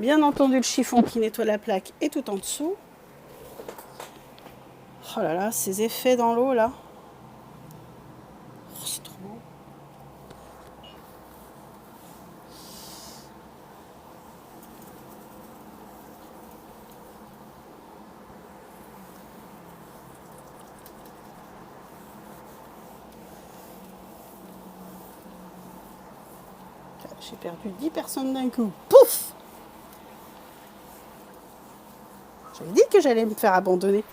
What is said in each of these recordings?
Bien entendu, le chiffon qui nettoie la plaque est tout en dessous. Oh là là, ces effets dans l'eau là. Oh, c'est trop beau. J'ai perdu 10 personnes d'un coup. Pouf! J'avais dit que j'allais me faire abandonner.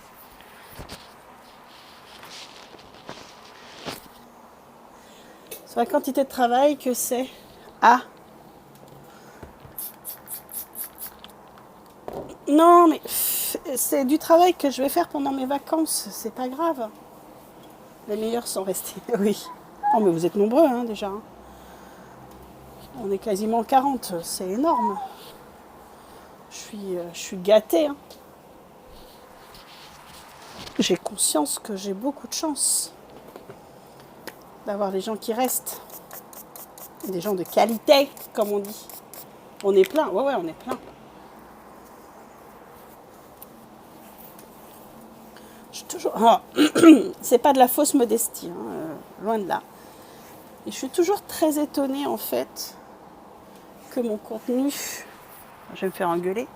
Sur la quantité de travail que c'est. Ah! Non, mais c'est du travail que je vais faire pendant mes vacances. C'est pas grave. Les meilleurs sont restés. Oui. Oh, mais vous êtes nombreux, hein, déjà. On est quasiment 40. C'est énorme. Je suis gâtée. Hein. J'ai conscience que j'ai beaucoup de chance d'avoir des gens qui restent. Des gens de qualité, comme on dit. On est plein. Ouais, on est plein. Je suis toujours... Ah, c'est pas de la fausse modestie, hein, loin de là. Et je suis toujours très étonnée, en fait, que mon contenu... Je vais me faire engueuler.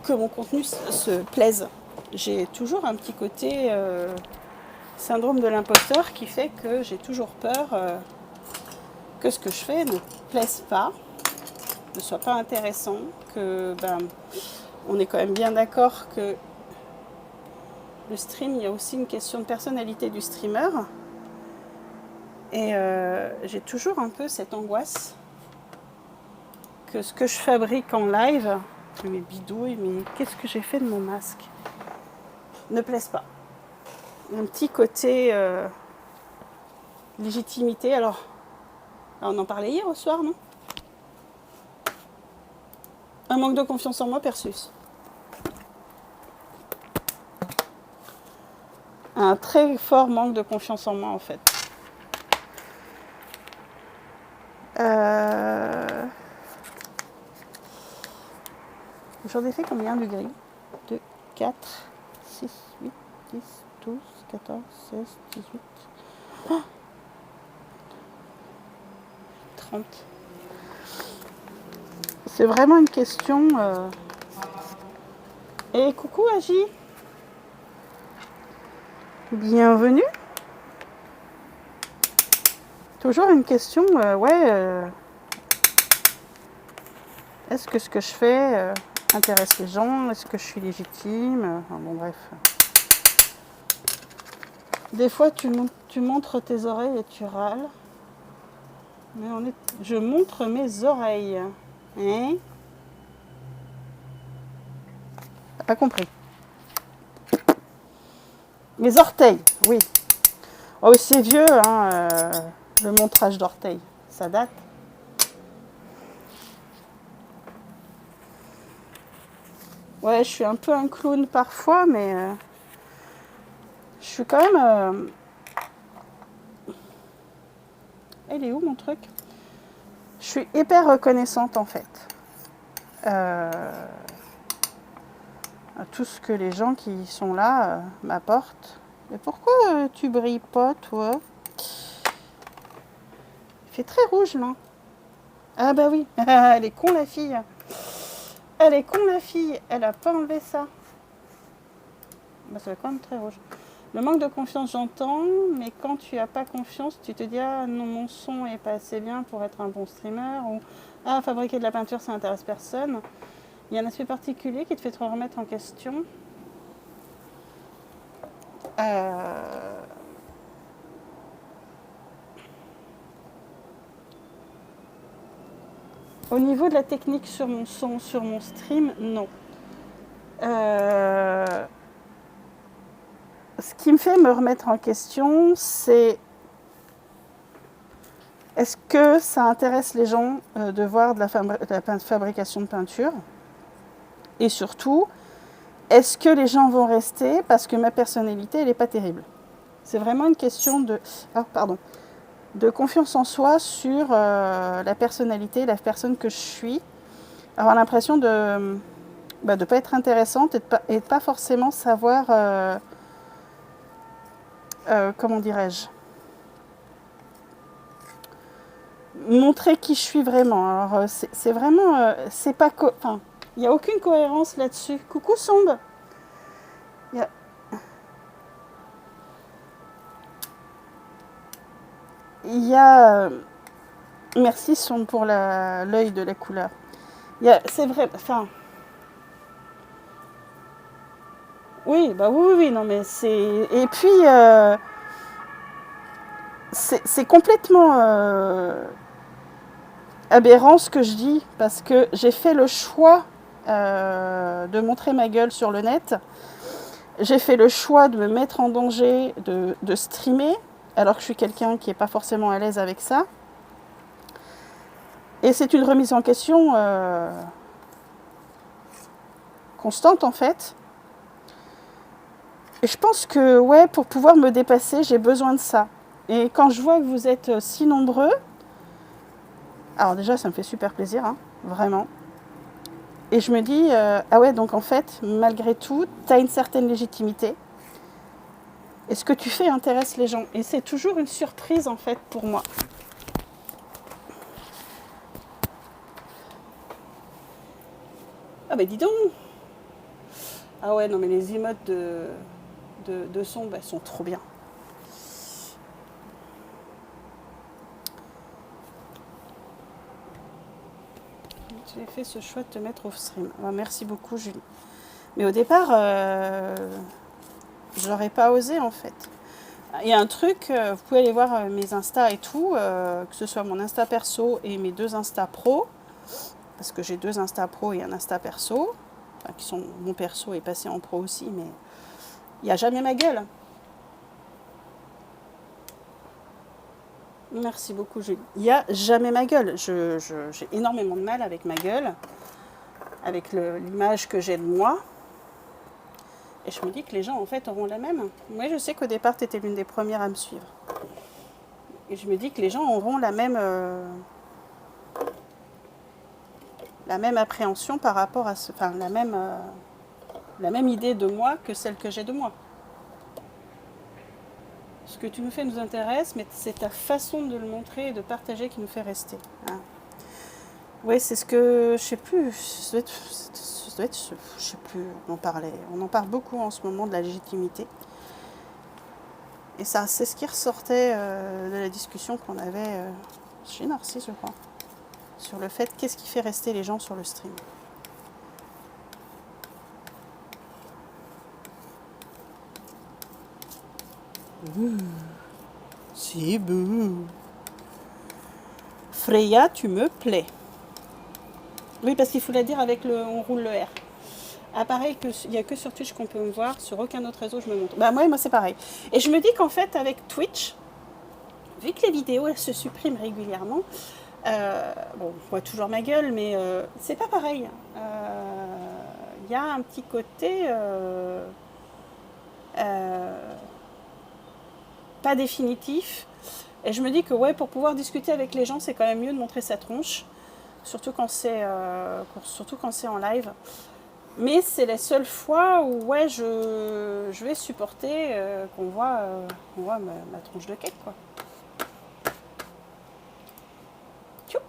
Que mon contenu se plaise. J'ai toujours un petit côté syndrome de l'imposteur qui fait que j'ai toujours peur que ce que je fais ne plaise pas, ne soit pas intéressant, que on est quand même bien d'accord que le stream, il y a aussi une question de personnalité du streamer. Et j'ai toujours un peu cette angoisse que ce que je fabrique en live, mes bidouilles, mais qu'est-ce que j'ai fait de mon masque, ne plaise pas. Un petit côté légitimité. Alors, on en parlait hier au soir, non? Un manque de confiance en moi persus. Un très fort manque de confiance en moi, en fait. J'en ai fait combien de grilles? 2, 4, 6, 8, 10, 12, 14, 16, 18... Oh, 30. C'est vraiment une question... Et coucou Agi. Bienvenue. Toujours une question, est-ce que ce que je fais intéresse les gens? Est-ce que je suis légitime? Bon, bref. Des fois, tu montres tes oreilles et tu râles. Mais je montre mes oreilles. Hein? T'as pas compris. Mes orteils, oui. Oh, c'est vieux, hein, le montrage d'orteils. Ça date. Ouais, je suis un peu un clown parfois, mais je suis quand même... Il est où mon truc? Je suis hyper reconnaissante en fait. À tout ce que les gens qui sont là m'apportent. Mais pourquoi tu brilles pas, toi? Il fait très rouge là. Ah bah oui, elle est con la fille. Elle est con la fille, elle a pas enlevé ça. Bah ça va quand même très rouge. Le manque de confiance, j'entends, mais quand tu as pas confiance, tu te dis ah non, mon son est pas assez bien pour être un bon streamer, ou ah fabriquer de la peinture ça n'intéresse personne. Il y a un aspect particulier qui te fait te remettre en question. Au niveau de la technique sur mon son, sur mon stream, non. Ce qui me fait me remettre en question, c'est est-ce que ça intéresse les gens de voir de la fabrication de peinture? Et surtout, est-ce que les gens vont rester parce que ma personnalité, elle n'est pas terrible? C'est vraiment une question de confiance en soi sur la personnalité, la personne que je suis. avoir l'impression de ne pas être intéressante et de pas forcément savoir, comment dirais-je, montrer qui je suis vraiment. Alors, c'est vraiment, c'est pas, enfin, il n'y a aucune cohérence là-dessus. Coucou Sombe. Il y a, il y a merci Sombe pour l'œil de la couleur. C'est vrai, enfin, oui, bah oui, oui, non, mais c'est, et puis c'est complètement aberrant ce que je dis parce que j'ai fait le choix de montrer ma gueule sur le net. J'ai fait le choix de me mettre en danger, de streamer, alors que je suis quelqu'un qui n'est pas forcément à l'aise avec ça. Et c'est une remise en question constante en fait. Et je pense que ouais, pour pouvoir me dépasser, j'ai besoin de ça. Et quand je vois que vous êtes si nombreux, alors déjà ça me fait super plaisir, hein, vraiment. Et je me dis, ah ouais, donc en fait, malgré tout, tu as une certaine légitimité. Et ce que tu fais intéresse les gens. Et c'est toujours une surprise en fait pour moi. Ah bah dis donc. Ah ouais, non mais les emotes de son, bah, sont trop bien. J'ai fait ce choix de te mettre off stream. Ah, merci beaucoup Julie. Mais au départ, je n'aurais pas osé en fait. Il y a un truc, vous pouvez aller voir mes Insta et tout, que ce soit mon Insta perso et mes 2 Insta pro, parce que j'ai 2 Insta pro et un Insta perso, enfin, qui sont mon perso est passé en pro aussi, mais il n'y a jamais ma gueule. Merci beaucoup Julie. Il n'y a jamais ma gueule. J'ai énormément de mal avec ma gueule, avec l'image que j'ai de moi. Et je me dis que les gens en fait auront la même. Moi je sais qu'au départ tu étais l'une des premières à me suivre. Et je me dis que les gens auront la même appréhension par rapport à enfin la même idée de moi que celle que j'ai de moi. Ce que tu nous fais nous intéresse, mais c'est ta façon de le montrer et de partager qui nous fait rester. Hein. Oui, c'est ce que je sais plus. Ça doit être, je sais plus. On en parle beaucoup en ce moment de la légitimité. Et ça, c'est ce qui ressortait de la discussion qu'on avait chez Narcisse, je crois, sur le fait qu'est-ce qui fait rester les gens sur le stream. C'est beau. Freya, tu me plais. Oui, parce qu'il faut la dire avec on roule le R. Ah, pareil, il n'y a que sur Twitch qu'on peut me voir, sur aucun autre réseau je me montre. Bah moi c'est pareil. Et je me dis qu'en fait avec Twitch, vu que les vidéos elles se suppriment régulièrement, bon, on voit toujours ma gueule, mais c'est pas pareil. Il y a un petit côté pas définitif. Et je me dis que ouais, pour pouvoir discuter avec les gens, c'est quand même mieux de montrer sa tronche, surtout quand c'est en live. Mais c'est la seule fois où ouais, je vais supporter qu'on voit ma tronche de cake, quoi. Tchoup.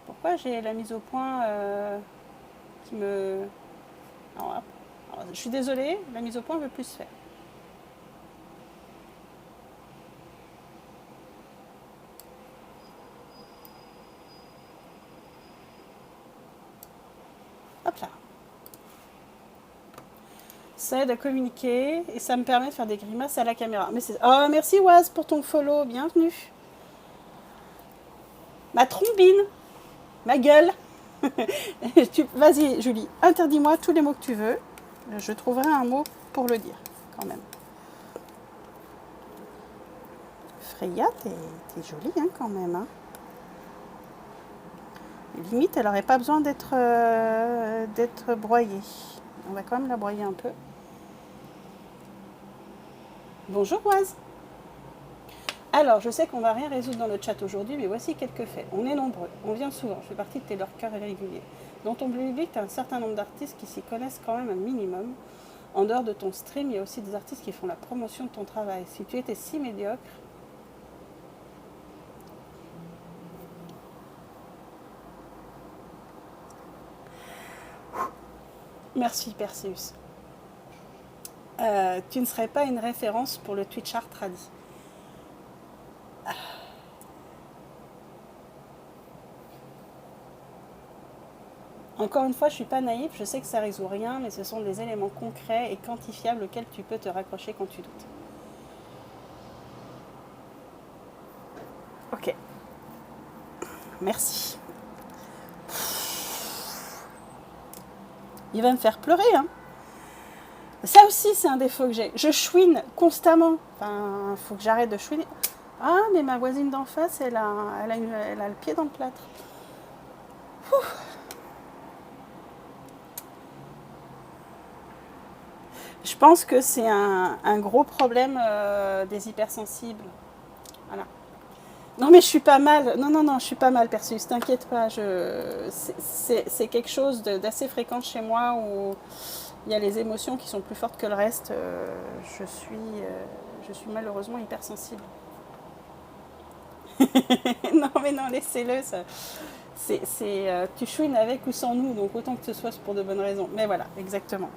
Pourquoi j'ai la mise au point qui me... Alors, je suis désolée, la mise au point ne veut plus se faire. Hop là. Ça aide à communiquer et ça me permet de faire des grimaces à la caméra. Mais oh, merci Waz pour ton follow, bienvenue. Ma trombine, ma gueule. Vas-y Julie, interdis-moi tous les mots que tu veux. Je trouverai un mot pour le dire quand même. Freya, t'es jolie hein, quand même. Hein. Limite, elle n'aurait pas besoin d'être broyée. On va quand même la broyer un peu. Bonjour Oise. Alors, je sais qu'on va rien résoudre dans le chat aujourd'hui, mais voici quelques faits. On est nombreux, on vient souvent, je fais partie de tes lurkers réguliers. Dans ton public, tu as un certain nombre d'artistes qui s'y connaissent quand même un minimum. En dehors de ton stream, il y a aussi des artistes qui font la promotion de ton travail. Si tu étais si médiocre, merci Perseus. Tu ne serais pas une référence pour le Twitch art tradi. Encore une fois, je ne suis pas naïf, je sais que ça ne résout rien, mais ce sont des éléments concrets et quantifiables auxquels tu peux te raccrocher quand tu doutes. Ok. Merci. Il va me faire pleurer, hein. Ça aussi, c'est un défaut que j'ai. Je chouine constamment. Enfin, il faut que j'arrête de chouiner. Ah, mais ma voisine d'en face, elle a le pied dans le plâtre. Ouf. Je pense que c'est un gros problème des hypersensibles. Voilà. Non, mais je suis pas mal. Non, je suis pas mal, Perseus. T'inquiète pas. C'est quelque chose d'assez fréquent chez moi où il y a les émotions qui sont plus fortes que le reste. Je suis malheureusement hypersensible. Non, mais non, laissez-le. Tu chouines avec ou sans nous, donc autant que ce soit pour de bonnes raisons. Mais voilà, exactement.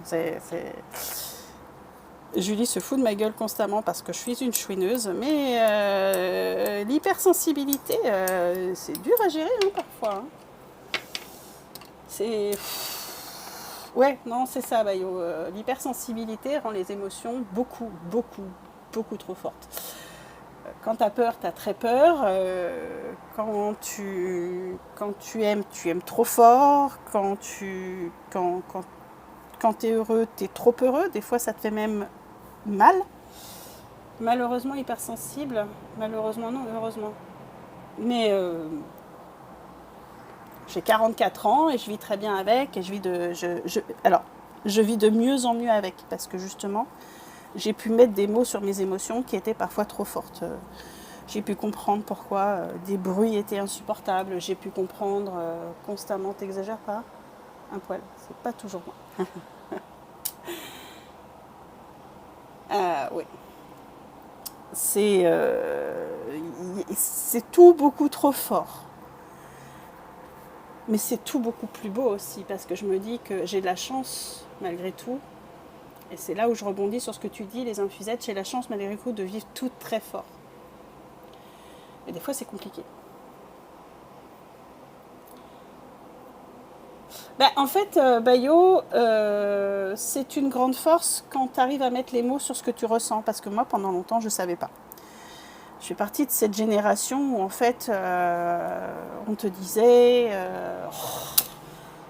Julie se fout de ma gueule constamment parce que je suis une chouineuse, mais l'hypersensibilité, c'est dur à gérer hein, parfois. Hein. C'est... Ouais, non, c'est ça, Bayo. L'hypersensibilité rend les émotions beaucoup trop fortes. Quand tu as peur, tu as très peur. Quand tu aimes, tu aimes trop fort. Quand tu es heureux, tu es trop heureux. Des fois, ça te fait même mal. Malheureusement, hypersensible. Malheureusement, non, heureusement. Mais j'ai 44 ans et je vis très bien avec. Et je vis je vis de mieux en mieux avec. Parce que justement, j'ai pu mettre des mots sur mes émotions qui étaient parfois trop fortes. J'ai pu comprendre pourquoi des bruits étaient insupportables. J'ai pu comprendre constamment, t'exagères pas, un poil, c'est pas toujours moi. Oui. C'est tout beaucoup trop fort. Mais c'est tout beaucoup plus beau aussi, parce que je me dis que j'ai de la chance, malgré tout, et c'est là où je rebondis sur ce que tu dis, les infusettes, j'ai la chance, malgré tout, de vivre tout très fort. Et des fois, c'est compliqué. En fait, Bayo, c'est une grande force quand tu arrives à mettre les mots sur ce que tu ressens. Parce que moi, pendant longtemps, je ne savais pas. Je fais partie de cette génération où, en fait, on te disait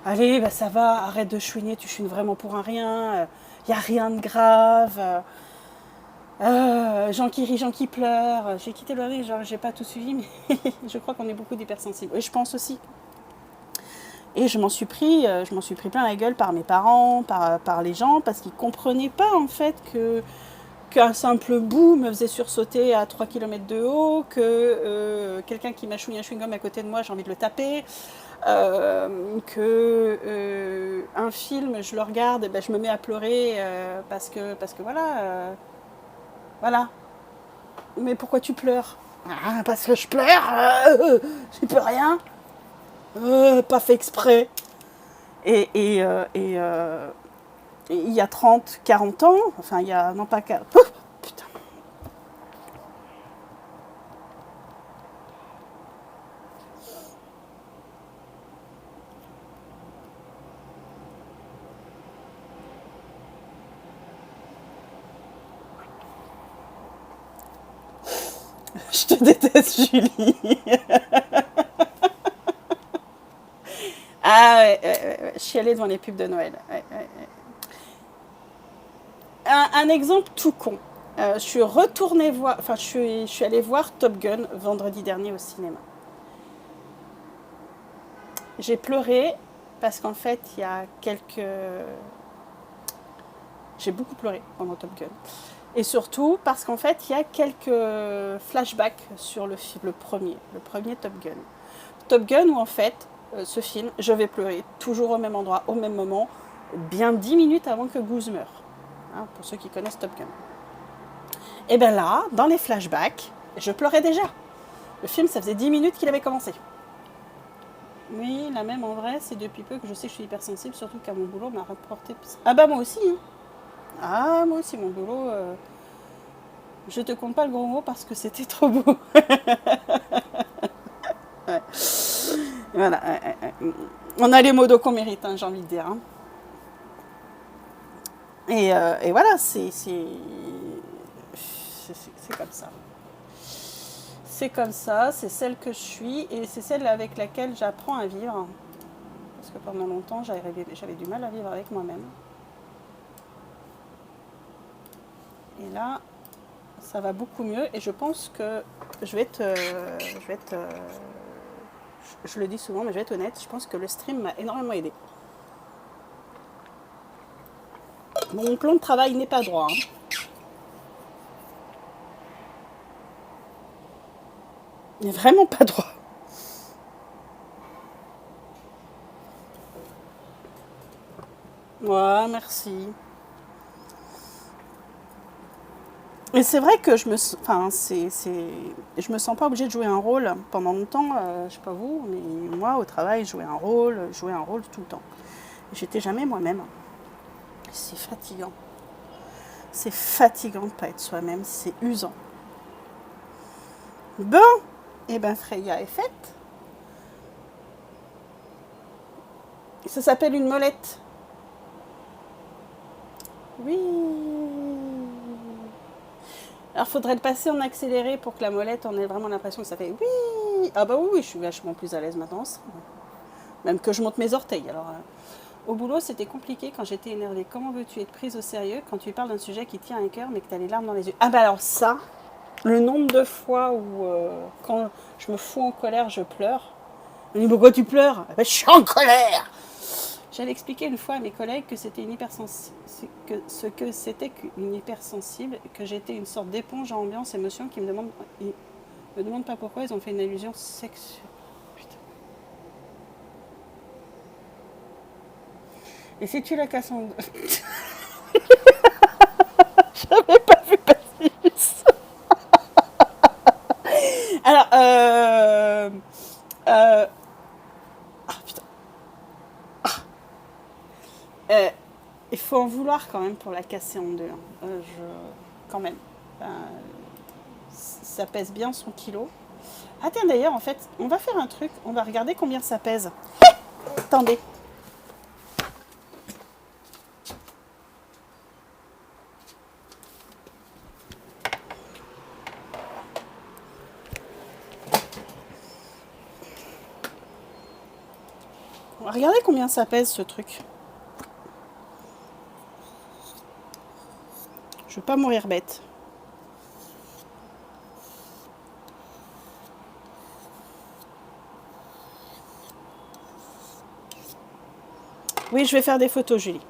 allez, ça va, arrête de chouiner, tu chouines vraiment pour un rien, il n'y a rien de grave. Gens qui rient, gens qui pleurent. J'ai quitté le rire, j'ai pas tout suivi, mais je crois qu'on est beaucoup d'hypersensibles. Et je pense aussi. Et je m'en suis pris plein la gueule par mes parents, par les gens, parce qu'ils ne comprenaient pas en fait qu'un simple bout me faisait sursauter à 3 km de haut, que quelqu'un qui m'a chouillé un chewing-gum à côté de moi, j'ai envie de le taper, que un film, je le regarde, et je me mets à pleurer parce que voilà. Voilà. Mais pourquoi tu pleures? Parce que je pleure, j'y peux rien. Pas fait exprès. Et il y a 30, 40 ans, enfin il y a, non pas 40, oh, putain. Je te déteste, Julie. Ah ouais, chialer devant les pubs de Noël. Ouais. Un exemple tout con. Je suis retournée voir, enfin je suis allée voir Top Gun vendredi dernier au cinéma. J'ai pleuré parce qu'en fait il y a quelques... J'ai beaucoup pleuré pendant Top Gun. Et surtout parce qu'en fait, il y a quelques flashbacks sur le premier Top Gun. Top Gun où en fait, ce film, je vais pleurer toujours au même endroit, au même moment, bien 10 minutes avant que Goose meure. Hein, pour ceux qui connaissent Top Gun. Et bien là, dans les flashbacks, je pleurais déjà. Le film, ça faisait 10 minutes qu'il avait commencé. Oui, la même en vrai, c'est depuis peu que je sais que je suis hypersensible, surtout qu'à mon boulot, on m'a rapporté... Ah bah moi aussi, hein. Ah, moi aussi, mon boulot... Je te compte pas le gros mot parce que c'était trop beau. Ouais. Voilà. On a les mots qu'on mérite, hein, j'ai envie de dire. Hein. Et voilà, c'est comme ça. C'est comme ça, c'est celle que je suis et c'est celle avec laquelle j'apprends à vivre. Parce que pendant longtemps, j'avais du mal à vivre avec moi-même. Et là, ça va beaucoup mieux et je pense que je vais être, je le dis souvent, mais je vais être honnête, je pense que le stream m'a énormément aidé. Mon plan de travail n'est pas droit. Hein. Il n'est vraiment pas droit. Ouais, merci. Et c'est vrai que je me sens pas obligée de jouer un rôle pendant longtemps. Je sais pas vous, mais moi au travail, jouer un rôle tout le temps. J'étais jamais moi-même. C'est fatigant. C'est fatigant de pas être soi-même. C'est usant. Bon, et ben Freya est faite. Ça s'appelle une molette. Oui. Alors, faudrait le passer en accéléré pour que la molette, on ait vraiment l'impression que ça fait oui. Ah bah oui, je suis vachement plus à l'aise maintenant. Même que je monte mes orteils. Alors, au boulot, c'était compliqué quand j'étais énervée. Comment veux-tu être prise au sérieux quand tu parles d'un sujet qui tient à cœur mais que tu as les larmes dans les yeux? Ah bah alors ça, le nombre de fois où quand je me fous en colère, je pleure. On dit pourquoi tu pleures? Ah bah, je suis en colère. J'allais expliquer une fois à mes collègues que c'était une hypersensible, ce que c'était qu'une hypersensible, que j'étais une sorte d'éponge à ambiance émotion qui me demandent pas pourquoi ils ont fait une allusion sexuelle. Putain. Et si tu la casses en deux. J'avais pas vu passer ça. Alors, ah putain. Euh, il faut en vouloir quand même pour la casser en deux. Hein. Quand même. Euh, ça pèse bien son kilo. Ah tiens d'ailleurs, en fait, on va faire un truc. On va regarder combien ça pèse. Attendez. On va regarder combien ça pèse ce truc. Je veux pas mourir bête. Oui, je vais faire des photos, Julie.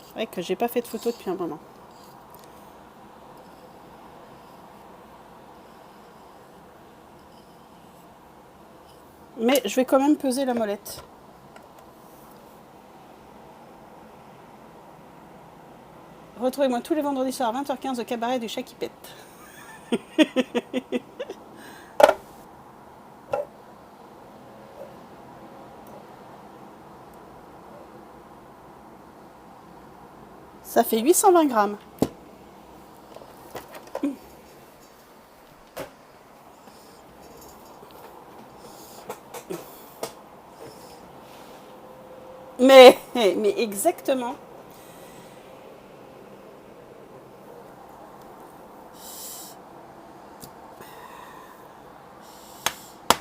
C'est vrai que j'ai pas fait de photos depuis un moment. Mais je vais quand même peser la molette. Retrouvez-moi tous les vendredis soirs à 20h15 au cabaret du Chat qui pète. Ça fait 820 grammes. Mais exactement.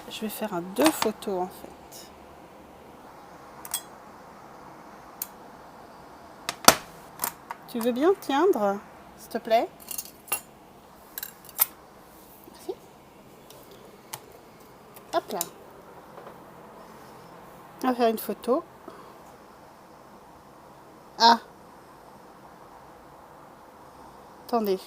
Je vais faire deux photos en fait. Tu veux bien tiendre, s'il te plaît? Merci. Hop là. On va faire une photo. Ah. Attendez.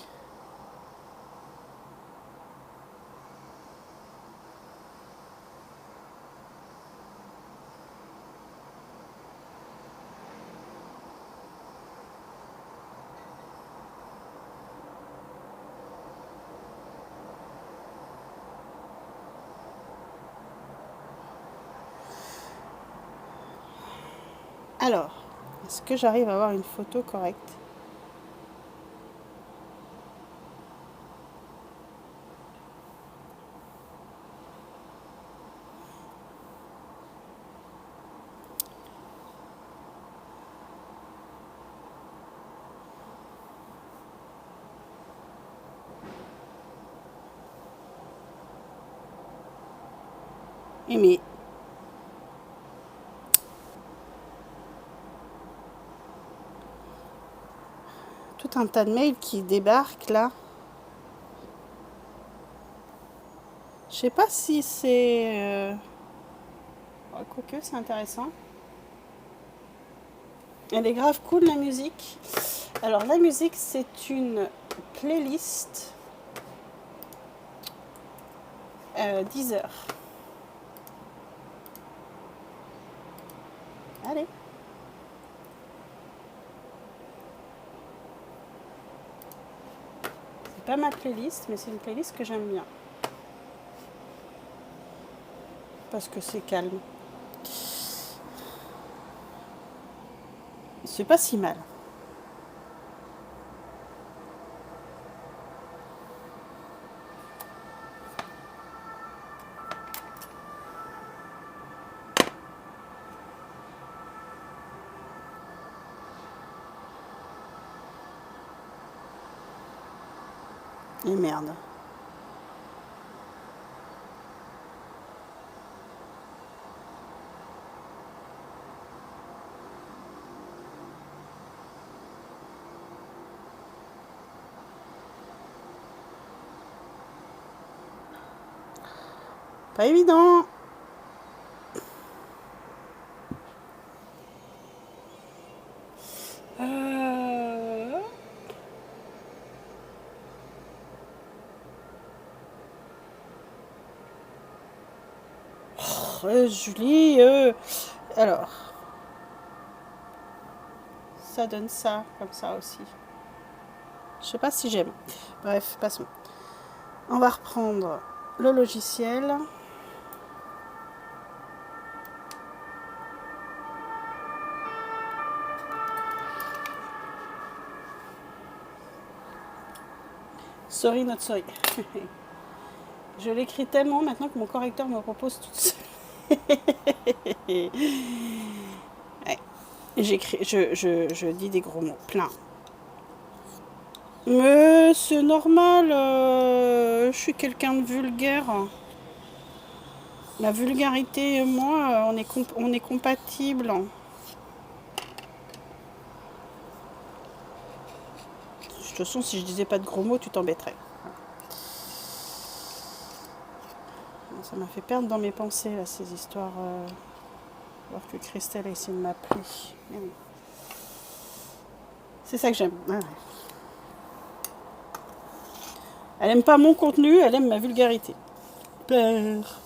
Alors, est-ce que j'arrive à avoir une photo correcte? Mais tout un tas de mails qui débarquent là. Je sais pas si c'est... Quoique, c'est intéressant. Elle est grave cool, la musique. Alors, la musique, c'est une playlist Deezer. Allez. C'est pas ma playlist, mais c'est une playlist que j'aime bien. Parce que c'est calme. C'est pas si mal. Et merde. Pas évident. Julie, alors, ça donne ça, comme ça aussi. Je sais pas si j'aime. Bref, passons. On va reprendre le logiciel. Sorry, not sorry. Je l'écris tellement maintenant que mon correcteur me propose toute seule. Ouais. J'écris, je dis des gros mots, plein. Mais c'est normal, je suis quelqu'un de vulgaire. La vulgarité et moi, on est compatibles. De toute façon, si je disais pas de gros mots, tu t'embêterais. Ça m'a fait perdre dans mes pensées, là, ces histoires. Alors que Christelle a essayé de m'appeler. Oui. C'est ça que j'aime. Ouais. Elle aime pas mon contenu, elle aime ma vulgarité. Peur.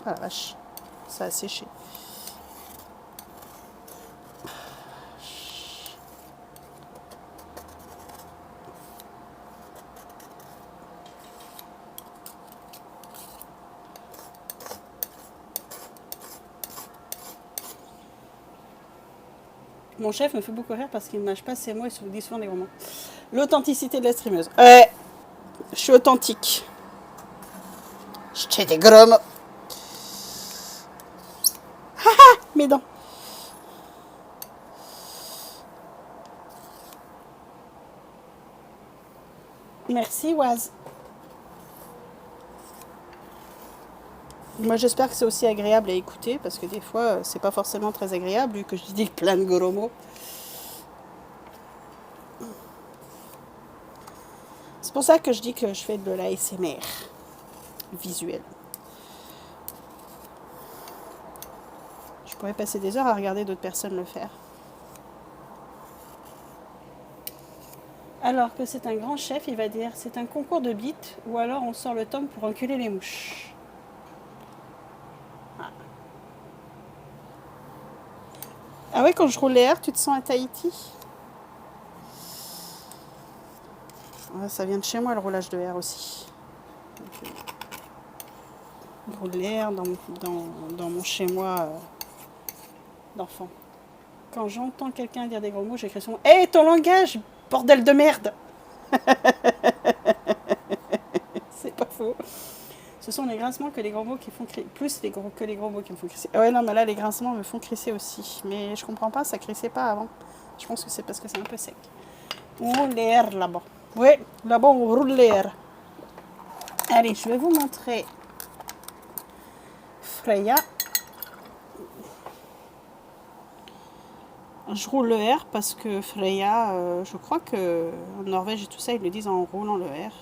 Ah la vache, ça a séché. Mon chef me fait beaucoup rire parce qu'il ne mâche pas ses mots et se dit souvent des gros mots. L'authenticité de la streameuse. Ouais, je suis authentique. Je t'ai des gros mots. Mes dents. Merci, Waz. Moi, j'espère que c'est aussi agréable à écouter parce que des fois, c'est pas forcément très agréable vu que je dis plein de gros mots. C'est pour ça que je dis que je fais de l'ASMR visuel. Je pourrais passer des heures à regarder d'autres personnes le faire. Alors que c'est un grand chef, il va dire c'est un concours de bites ou alors on sort le tome pour enculer les mouches. Ah, ah ouais, quand je roule les airs, tu te sens à Tahiti? Ouais, ça vient de chez moi le roulage de air aussi. Donc, je roule les airs dans mon chez moi d'enfant. Quand j'entends quelqu'un dire des gros mots, j'écris son hé, ton langage, bordel de merde. C'est pas faux. Ce sont les grincements que les gros mots qui font crisser. Plus que les gros mots qui me font crisser. Ouais, non, mais là, les grincements me font crisser aussi. Mais je comprends pas, ça crissait pas avant. Je pense que c'est parce que c'est un peu sec. On roule l'air là-bas. Oui, là-bas, on roule l'air. Allez, je vais vous montrer Freya. Je roule le R parce que Freya, je crois que en Norvège et tout ça, ils le disent en roulant le R.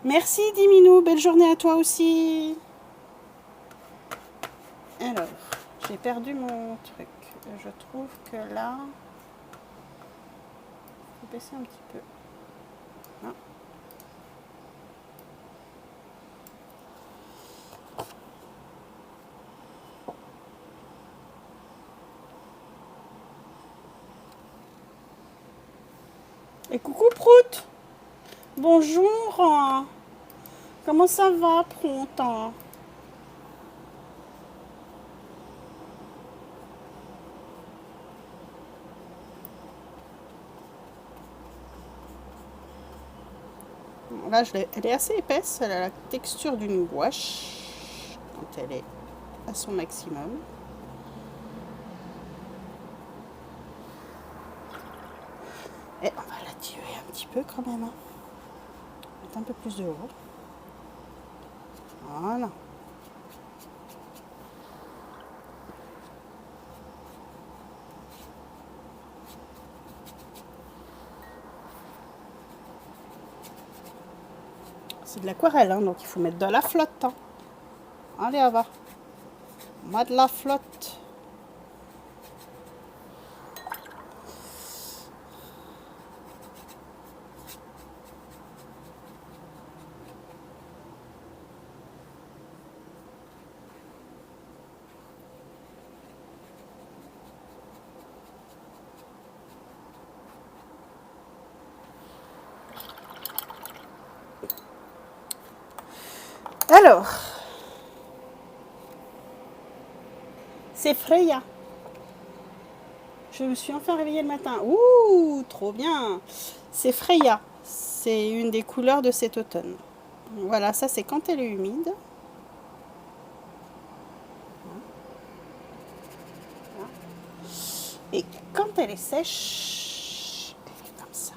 Merci Diminou, belle journée à toi aussi. Alors, j'ai perdu mon truc. Je trouve que là, je vais baisser un petit peu. Ah. Et coucou Prout. Bonjour. Comment ça va, Prout? Là, elle est assez épaisse. Elle a la texture d'une gouache quand elle est à son maximum. Et on va la tuer un petit peu quand même. Mettre un peu plus de haut. Voilà. C'est de l'aquarelle, hein, donc il faut mettre de la flotte. Hein. Allez, à va. Moi de la flotte. Alors, c'est Freya. Je me suis enfin réveillée le matin. Ouh, trop bien. C'est Freya. C'est une des couleurs de cet automne. Voilà, ça c'est quand elle est humide. Et quand elle est sèche, elle est comme ça.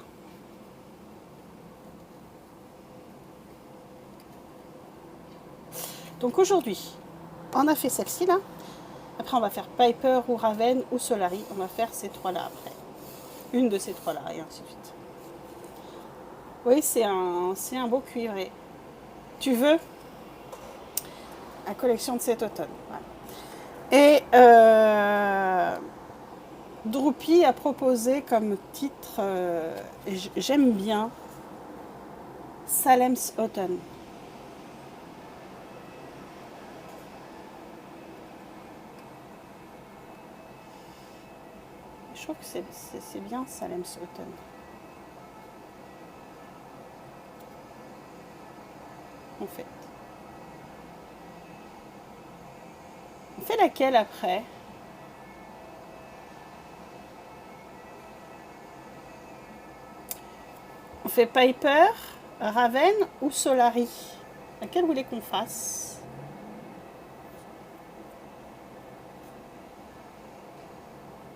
Donc aujourd'hui, on a fait celle-ci là. Après, on va faire Piper ou Raven ou Solari. On va faire ces trois-là après. Une de ces trois-là et ainsi de suite. Oui, c'est un beau cuivré. Tu veux la collection de cet automne. Voilà. Et Droopy a proposé comme titre, j'aime bien, Salem's Autumn. Je trouve que c'est bien Salem's Autumn. En fait. On fait laquelle après? On fait Piper, Raven ou Solari? Laquelle vous voulez qu'on fasse?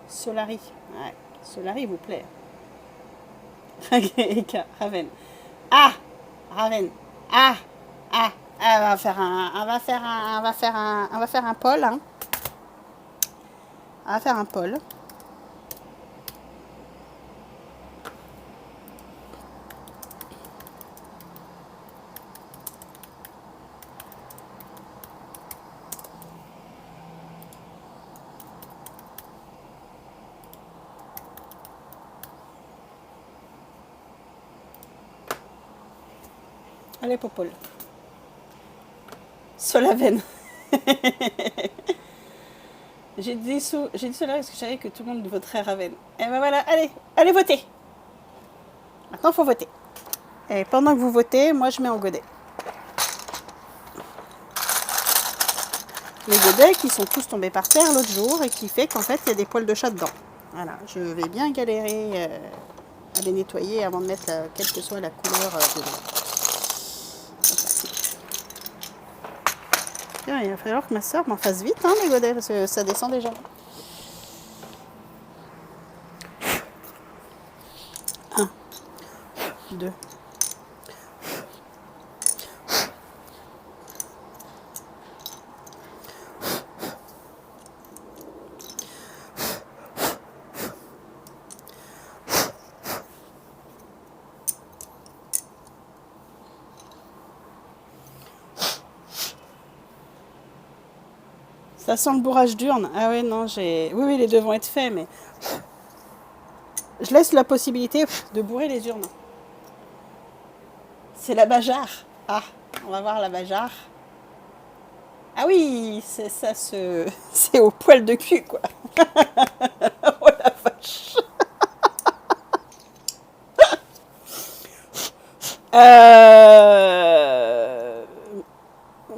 Solari. Ouais, Solari vous plaît. Ok, Raven. Ah, Raven. Ah, ah, on va faire un pôle. Hein. On va faire un pôle. Allez, Popol. Solaven. J'ai dit cela parce que je savais que tout le monde voterait Raven. Et ben voilà, allez voter. Maintenant, il faut voter. Et pendant que vous votez, moi, je mets en godet. Les godets qui sont tous tombés par terre l'autre jour et qui fait qu'en fait, il y a des poils de chat dedans. Voilà, je vais bien galérer à les nettoyer avant de mettre quelle que soit la couleur dedans. Tiens, il va falloir que ma soeur m'en fasse vite, hein, les godets, parce que ça descend déjà. 1, 2. Ça sent le bourrage d'urne. Ah ouais, non, oui, les deux vont être faits, mais je laisse la possibilité de bourrer les urnes. C'est la Bajar. Ah, on va voir la Bajar. Ah oui, c'est au poil de cul, quoi. Oh la vache.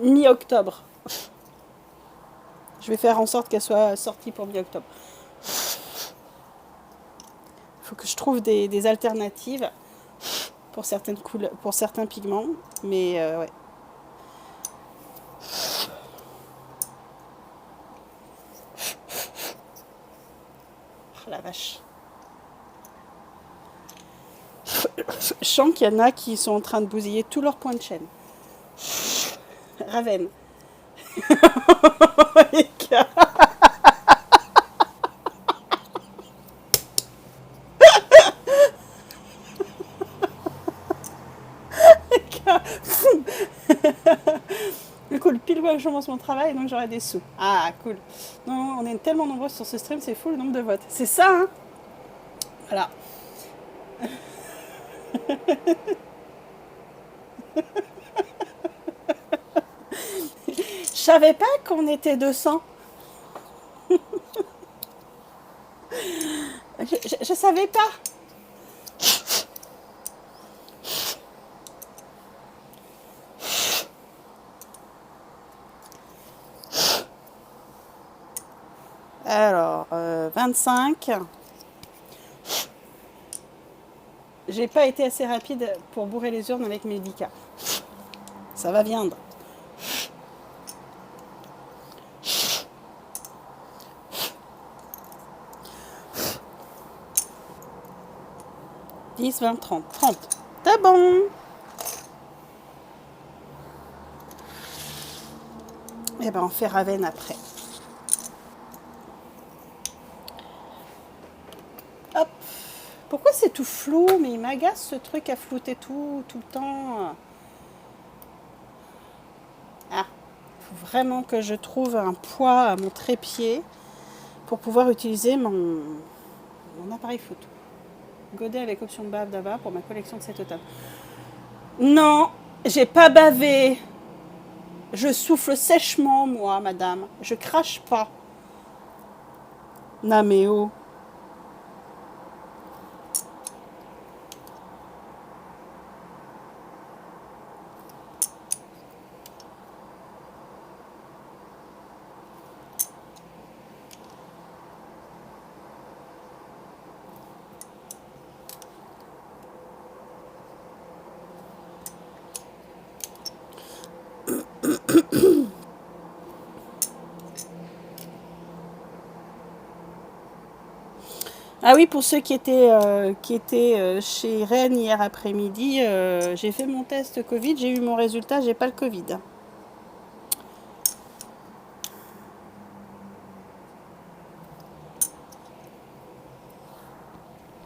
Mi-octobre. Je vais faire en sorte qu'elle soit sortie pour mi-octobre. Il faut que je trouve des alternatives pour certaines couleurs, pour certains pigments, mais ouais. Oh la vache. Je sens qu'il y en a qui sont en train de bousiller tous leurs points de chaîne. Raven. Cool, pile poil je commence mon travail, donc j'aurai des sous. Ah, cool. Non, on est tellement nombreux sur ce stream, c'est fou le nombre de votes. C'est ça, hein. Voilà. Je savais pas qu'on était 200. Je savais pas. Alors, 25. J'ai pas été assez rapide pour bourrer les urnes avec mes Vika. Ça va viendre. « 10, 20, 30. 30. C'est bon. Et ben on fait Raven après. Hop. Pourquoi c'est tout flou? Mais il m'agace ce truc à flouter tout le temps. Ah. Il faut vraiment que je trouve un poids à mon trépied pour pouvoir utiliser mon appareil photo. Godet avec option bave d'Ava pour ma collection de cet automne. Non, j'ai pas bavé. Je souffle sèchement, moi, madame. Je crache pas. Naméo. Ah oui, pour ceux qui étaient chez Rennes hier après-midi, j'ai fait mon test Covid, j'ai eu mon résultat, j'ai pas le Covid.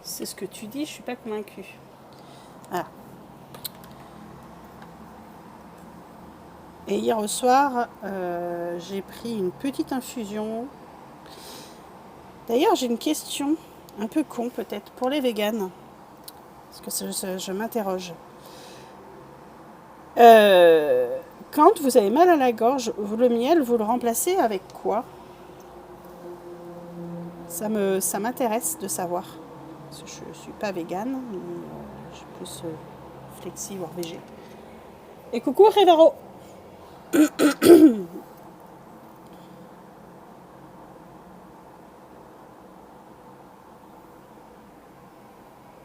C'est ce que tu dis, je suis pas convaincue. Voilà. Et hier au soir, j'ai pris une petite infusion. D'ailleurs, j'ai une question, un peu con peut-être, pour les véganes. Parce que je m'interroge. Euh, Quand vous avez mal à la gorge, le miel, vous le remplacez avec quoi? Ça m'intéresse de savoir. Parce que je ne suis pas végane, mais je suis plus flexi, voire végé. Et coucou Révaro.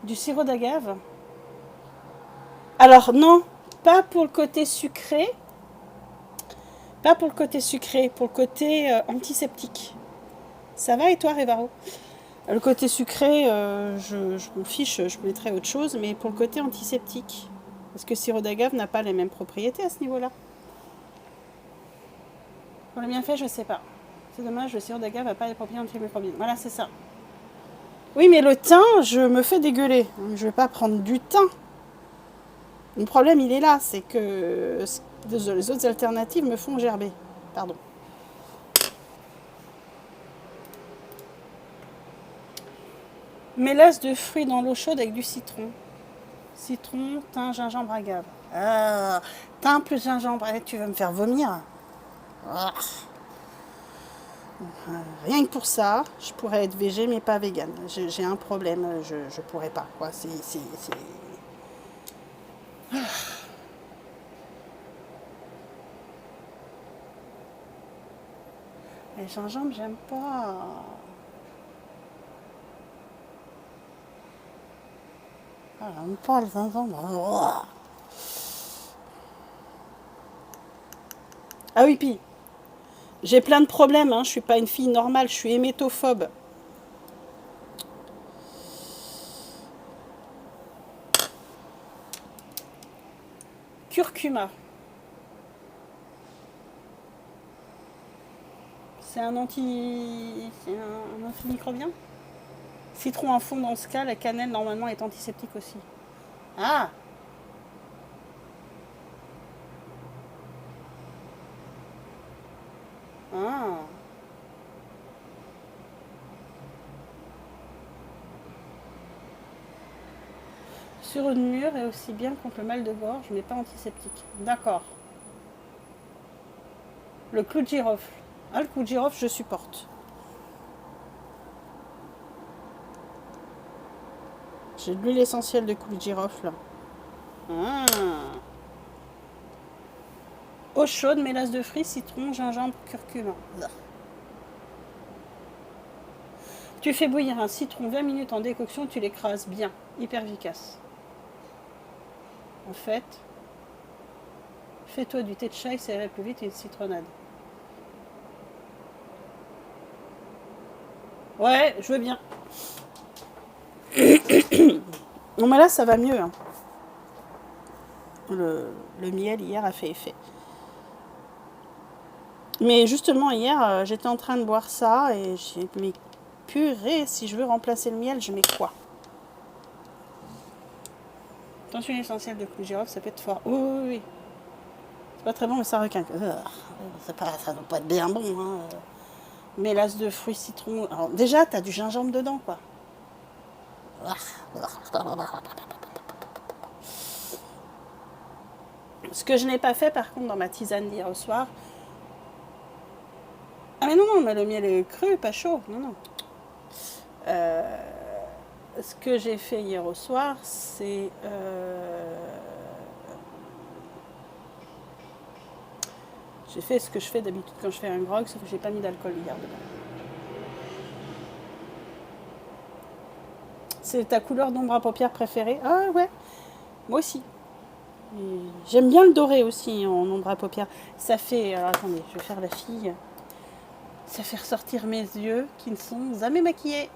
Du sirop d'agave? Alors non, pas pour le côté sucré. Pas pour le côté sucré, pour le côté antiseptique. Ça va et toi Révaro? Le côté sucré, je m'en fiche, je mettrais autre chose, mais pour le côté antiseptique. Parce que le sirop d'agave n'a pas les mêmes propriétés à ce niveau-là. Pour le bienfait, je sais pas. C'est dommage, le sirop d'agave n'a pas les propriétés antimicrobiennes. Voilà, c'est ça. Oui, mais le thym, je me fais dégueuler. Je vais pas prendre du thym. Mon problème, il est là, c'est que les autres alternatives me font gerber. Pardon. Mélasse de fruits dans l'eau chaude avec du citron. Citron, thym, gingembre, agave. Thym plus gingembre. Tu vas me faire vomir. Ah. Rien que pour ça, je pourrais être végé, mais pas végane. J'ai un problème, je pourrais pas. Quoi. Les gingembre, j'aime pas. Ah, j'aime pas le gingembre. Ah oui, puis j'ai plein de problèmes. Hein. Je suis pas une fille normale, je suis hémétophobe. Curcuma. C'est un antimicrobien. Citron en fond dans ce cas, la cannelle normalement est antiseptique aussi. Ah. Ah. Sur une mûre et aussi bien contre le mal de gorge, mais pas antiseptique. D'accord. Le clou de girofle. Ah, le clou de girofle, je supporte. J'ai de l'huile essentielle de clou de girofle. Ah. Eau chaude, mélasse de fruits, citron, gingembre, curcuma. Tu fais bouillir un citron 20 minutes en décoction, tu l'écrases bien. Hyper efficace. En fait, fais-toi du thé de chai, ça irait plus vite et une citronnade. Ouais, je veux bien. Non mais là ça va mieux. Hein. Le miel hier a fait effet. Mais justement hier j'étais en train de boire ça et j'ai dit mais purée, si je veux remplacer le miel, je mets quoi? Attention essentielle de clou de girofle, ça peut être fort. Oui, oui, oui. C'est pas très bon mais ça requinque. Ça doit pas être bien bon. Hein. Mélasse de fruits citron. Alors déjà t'as du gingembre dedans quoi. Ce que je n'ai pas fait par contre dans ma tisane d'hier au soir. Ah mais non, mais le miel est cru, pas chaud. Non, non. Ce que j'ai fait hier au soir, c'est... j'ai fait ce que je fais d'habitude quand je fais un grog, sauf que j'ai pas mis d'alcool hier dedans. C'est ta couleur d'ombre à paupières préférée? Ah ouais, moi aussi. J'aime bien le doré aussi en ombre à paupières. Ça fait... Alors attendez, je vais faire la fille. Ça fait ressortir mes yeux qui ne sont jamais maquillés.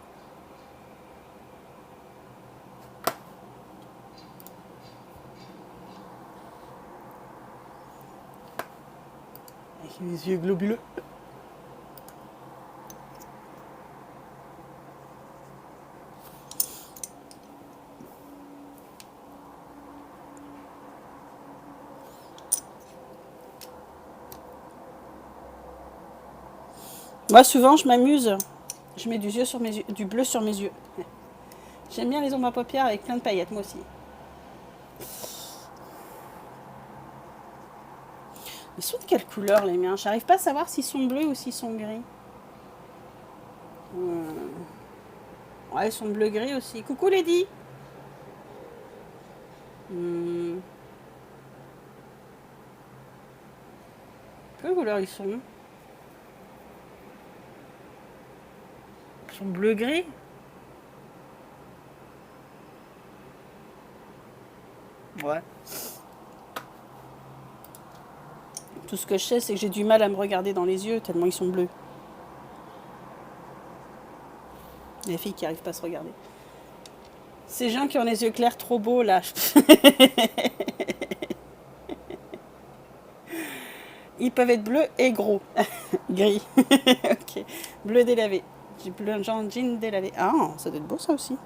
Avec mes yeux globuleux. Moi, souvent, je m'amuse. Je mets du bleu sur mes yeux. J'aime bien les ombres à paupières avec plein de paillettes, moi aussi. Ils sont de quelle couleur les miens? J'arrive pas à savoir s'ils sont bleus ou s'ils sont gris. Ouais, ils sont bleu-gris aussi. Coucou Lady. Quelle couleur ils sont? Ils sont bleu-gris. Ouais. Tout ce que je sais, c'est que j'ai du mal à me regarder dans les yeux tellement ils sont bleus. Les filles qui n'arrivent pas à se regarder. Ces gens qui ont les yeux clairs trop beaux là. Ils peuvent être bleus et gros. Gris. Ok. Bleu délavé. J'ai bleu jean délavé. Ah, ça doit être beau ça aussi.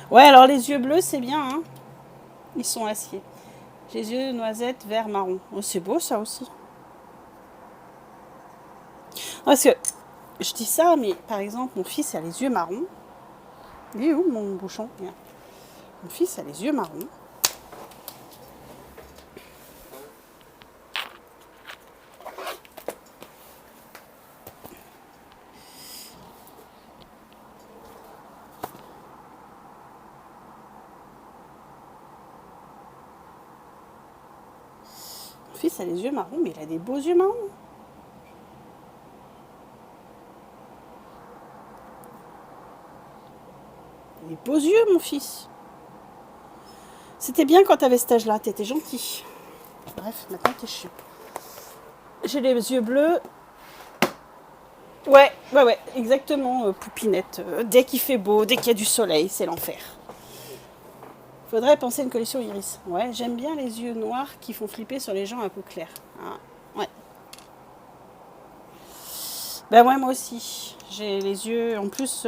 Ouais, alors les yeux bleus, c'est bien, hein. Ils sont acier. Les yeux noisettes, vert, marron. Oh, c'est beau ça aussi. Parce que je dis ça, mais par exemple, mon fils a les yeux marrons. Il est où mon bouchon? Regarde. Mon fils a les yeux marrons. Mon fils a les yeux marrons, mais il a des beaux yeux marrons. Il a des beaux yeux, mon fils. C'était bien quand t'avais cet âge-là, t'étais gentil. Bref, maintenant t'es chiant. J'ai les yeux bleus. Ouais, exactement, poupinette. Dès qu'il fait beau, dès qu'il y a du soleil, c'est l'enfer. Faudrait penser à une collection iris. Ouais, j'aime bien les yeux noirs qui font flipper sur les gens à peau claire. Ah, ouais. Ben ouais, moi aussi. J'ai les yeux, en plus,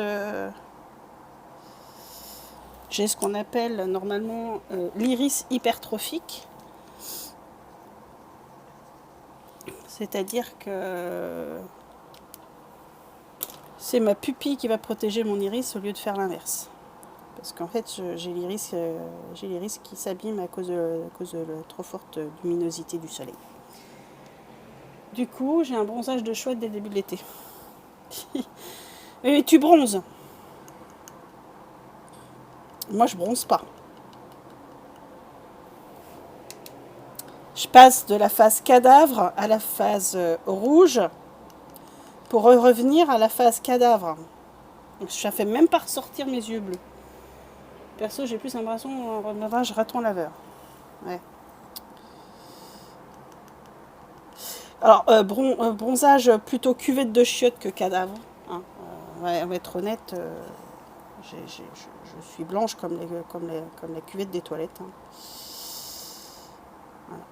j'ai ce qu'on appelle normalement l'iris hypertrophique. C'est-à-dire que c'est ma pupille qui va protéger mon iris au lieu de faire l'inverse. Parce qu'en fait, j'ai l'iris qui s'abîme à cause de la trop forte luminosité du soleil. Du coup, j'ai un bronzage de chouette dès le début de l'été. Et tu bronzes? Moi, je bronze pas. Je passe de la phase cadavre à la phase rouge pour revenir à la phase cadavre. Donc, ça fait même pas ressortir mes yeux bleus. Perso, j'ai plus l'impression d'un raton laveur. Ouais. Alors, bronzage plutôt cuvette de chiottes que cadavre. Hein. Ouais, on va être honnête, je suis blanche comme la cuvette des toilettes. Hein. Voilà.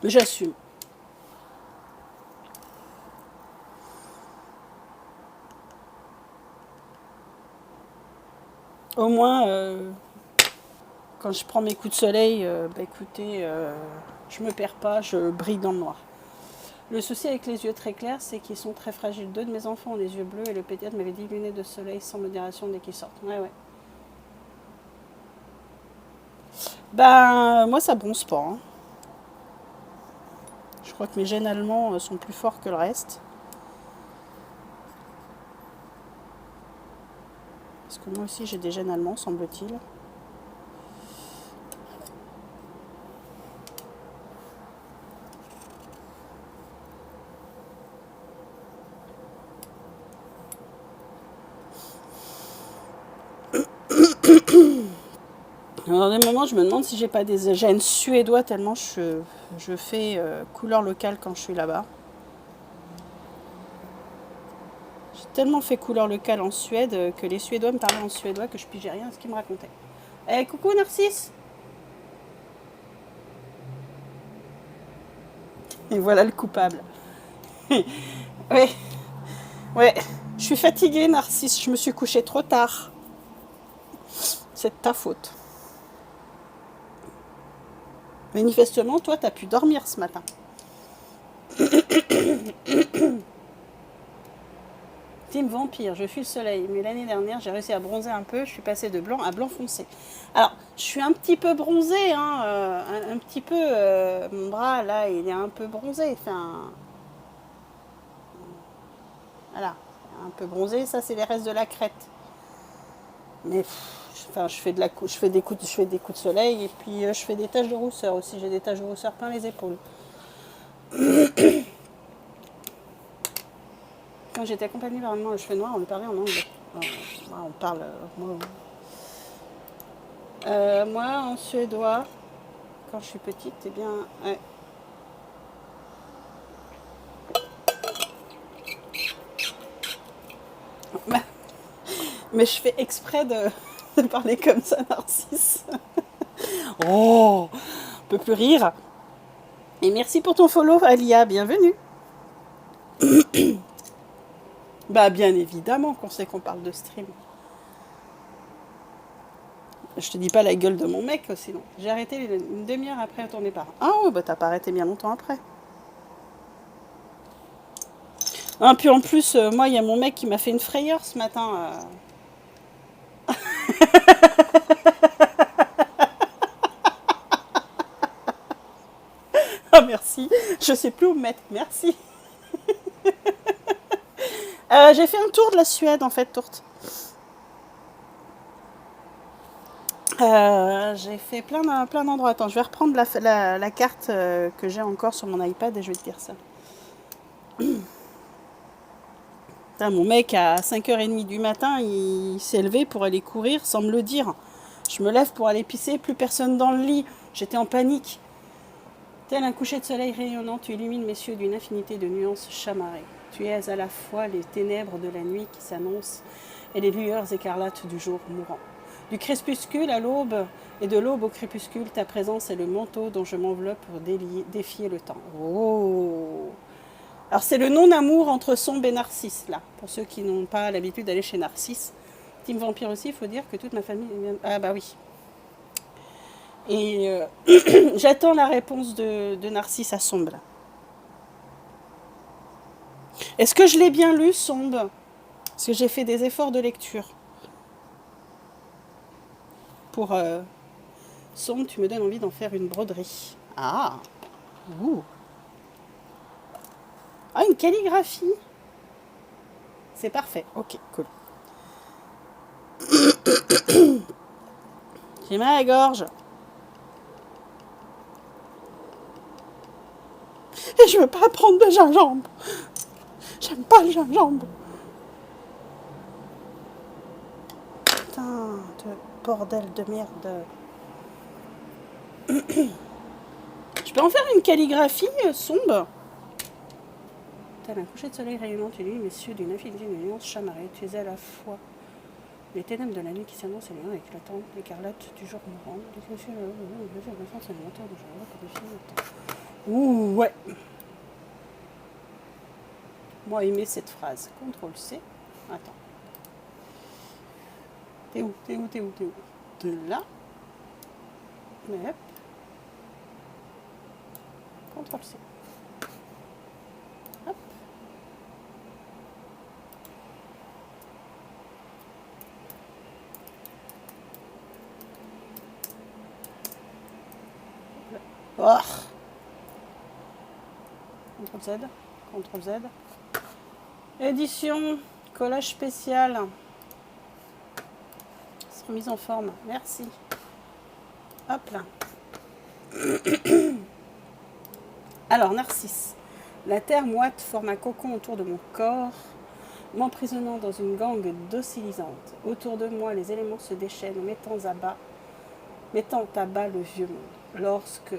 Mais j'assume. Au moins, quand je prends mes coups de soleil, écoutez, je me perds pas, je brille dans le noir. Le souci avec les yeux très clairs, c'est qu'ils sont très fragiles. 2 de mes enfants ont les yeux bleus et le pédiatre m'avait dit lunettes de soleil sans modération dès qu'ils sortent. Ouais. Ben, moi ça bronze pas. Hein. Je crois que mes gènes allemands sont plus forts que le reste. Parce que moi aussi j'ai des gènes allemands, semble-t-il. Dans des moments, je me demande si j'ai pas des gènes suédois tellement je fais couleur locale quand je suis là-bas. J'ai tellement fait couleur locale en Suède que les Suédois me parlaient en suédois que je pigeais rien à ce qu'ils me racontaient. Eh, coucou Narcisse! Et voilà le coupable. Ouais, ouais. Je suis fatiguée, Narcisse. Je me suis couchée trop tard. C'est de ta faute. Manifestement, toi, t'as pu dormir ce matin. Team Vampire, je fuis le soleil. Mais l'année dernière, j'ai réussi à bronzer un peu. Je suis passée de blanc à blanc foncé. Alors, je suis un petit peu bronzée. Hein, un petit peu. Mon bras, là, il est un peu bronzé. Enfin, voilà. Un peu bronzé. Ça, c'est les restes de la crête. Mais enfin, je fais des coups de soleil. Et puis, je fais des taches de rousseur aussi. J'ai des taches de rousseur plein les épaules. Quand j'étais accompagnée par un homme aux cheveux noirs, on me parlait en anglais. On parle. Moi, en suédois, quand je suis petite, eh bien. Ouais. Mais je fais exprès de parler comme ça, Narcisse. Oh, on peut plus rire. Et merci pour ton follow, Alia. Bienvenue. Bah, bien évidemment qu'on sait qu'on parle de stream. Je te dis pas la gueule de mon mec, sinon. J'ai arrêté une demi-heure après ton départ. Ah ouais, bah t'as pas arrêté bien longtemps après. Ah, puis en plus, moi, il y a mon mec qui m'a fait une frayeur ce matin. Ah, merci. Je sais plus où me mettre. Merci. J'ai fait un tour de la Suède, en fait, Tourte. J'ai fait plein d'endroits. Attends, je vais reprendre la carte que j'ai encore sur mon iPad et je vais te dire ça. Putain, mon mec, à 5h30 du matin, il s'est levé pour aller courir sans me le dire. Je me lève pour aller pisser, plus personne dans le lit. J'étais en panique. Tel un coucher de soleil rayonnant, tu illumines mes cieux d'une infinité de nuances chamarrées. Tu es à la fois les ténèbres de la nuit qui s'annoncent et les lueurs écarlates du jour mourant. Du crépuscule à l'aube et de l'aube au crépuscule, ta présence est le manteau dont je m'enveloppe pour défier le temps. Oh! Alors c'est le non-amour entre Sombre et Narcisse, là, pour ceux qui n'ont pas l'habitude d'aller chez Narcisse. Team Vampire aussi, il faut dire que toute ma famille vient... Ah bah oui. Et j'attends la réponse de Narcisse à Sombre. Est-ce que je l'ai bien lu, Sombre? Parce que j'ai fait des efforts de lecture. Pour Sombre, tu me donnes envie d'en faire une broderie. Ah! Ouh! Ah, une calligraphie. C'est parfait. Ok, cool. J'ai mal à la gorge. Et je veux pas prendre de gingembre. J'aime pas le gingembre. Putain de bordel de merde. Je peux en faire une calligraphie sombre. Tel un coucher de soleil rayonnant, tu illumines mes cieux d'une infinité de nuances chamarrées. Tu es à la fois les ténèbres de la nuit qui s'annoncent et les liens éclatants, l'écarlate du jour mourant. Ouh, ouais. Moi, aimer cette phrase. CTRL C. Attends. T'es où? De là. Mais hop. CTRL C. Hop. Oh. CTRL Z. CTRL Z. Édition. Collage spécial. Remise en forme. Merci. Hop là. Alors, Narcisse. La terre moite forme un cocon autour de mon corps, m'emprisonnant dans une gangue docilisante. Autour de moi, les éléments se déchaînent, mettant à bas le vieux monde. Lorsque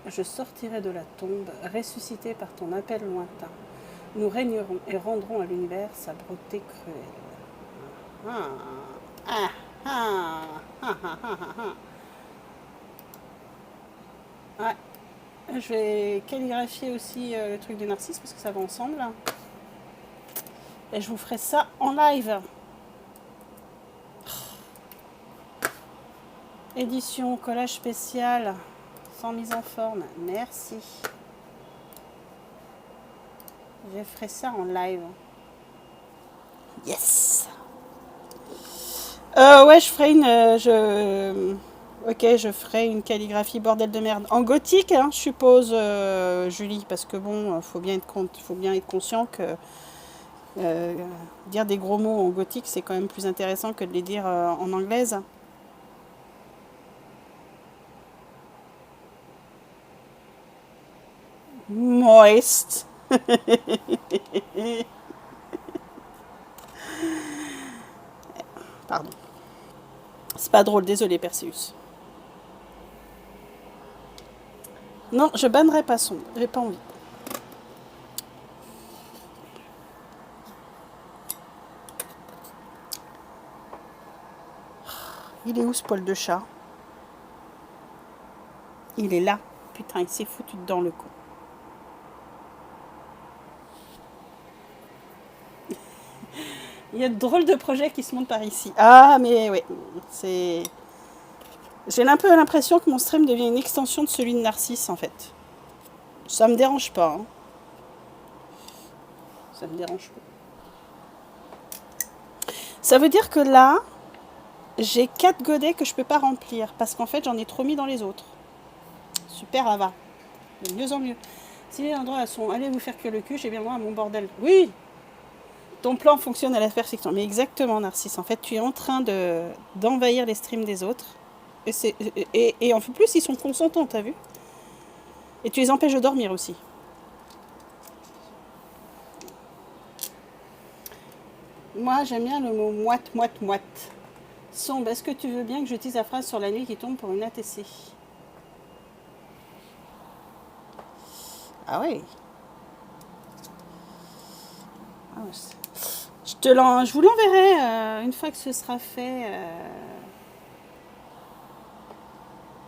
je sortirai de la tombe, ressuscité par ton appel lointain, nous régnerons et rendrons à l'univers sa beauté cruelle. Ouais. Je vais calligraphier aussi le truc du Narcisse parce que ça va ensemble. Et je vous ferai ça en live. Édition, collage spécial, sans mise en forme. Merci. Je ferai ça en live. Yes. Ouais, je ferai Ok, je ferai une calligraphie bordel de merde. En gothique, hein, je suppose, Julie, parce que bon, faut bien être conscient que dire des gros mots en gothique, c'est quand même plus intéressant que de les dire en anglaise. Moist. Pardon. C'est pas drôle, désolé Perseus. Non, je bannerai pas son. J'ai pas envie. Il est où ce poil de chat? Il est là. Putain, il s'est foutu dedans le con. Il y a de drôles de projets qui se montent par ici. Ah, mais oui, c'est... J'ai un peu l'impression que mon stream devient une extension de celui de Narcisse, en fait. Ça me dérange pas. Hein. Ça me dérange pas. Ça veut dire que là, j'ai 4 godets que je peux pas remplir. Parce qu'en fait, j'en ai trop mis dans les autres. Super, Ava. De mieux en mieux. Si les endroits sont allez vous faire cuire le cul, j'ai bien droit à mon bordel. Oui, ton plan fonctionne à la perfection. Mais exactement, Narcisse. En fait, tu es en train d'envahir les streams des autres. Et en plus, ils sont consentants, t'as vu? Et tu les empêches de dormir aussi. Moi, j'aime bien le mot moite, moite, moite. Sombre, est-ce que tu veux bien que j'utilise la phrase sur la nuit qui tombe pour une ATC? Ah oui. Ah, je vous l'enverrai une fois que ce sera fait.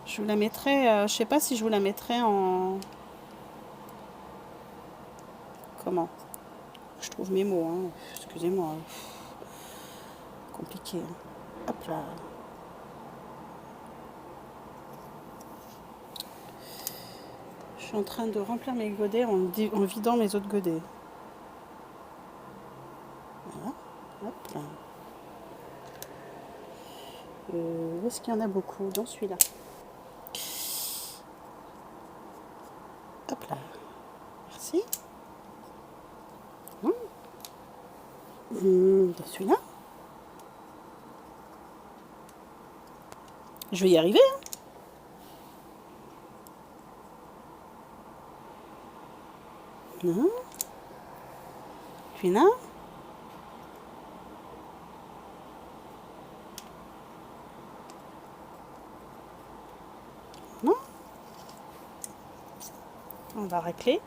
Je vous la mettrai. Je sais pas si je vous la mettrai en. Comment? Je trouve mes mots. Hein. Excusez-moi. Compliqué. Hein. Hop là. Je suis en train de remplir mes godets en vidant mes autres godets. Voilà. Hop là. Où est-ce qu'il y en a beaucoup? Dans celui-là. Hop là. Merci. Dans celui-là. Je vais y arriver. Hein. Non. Puis là. Non. On va racler.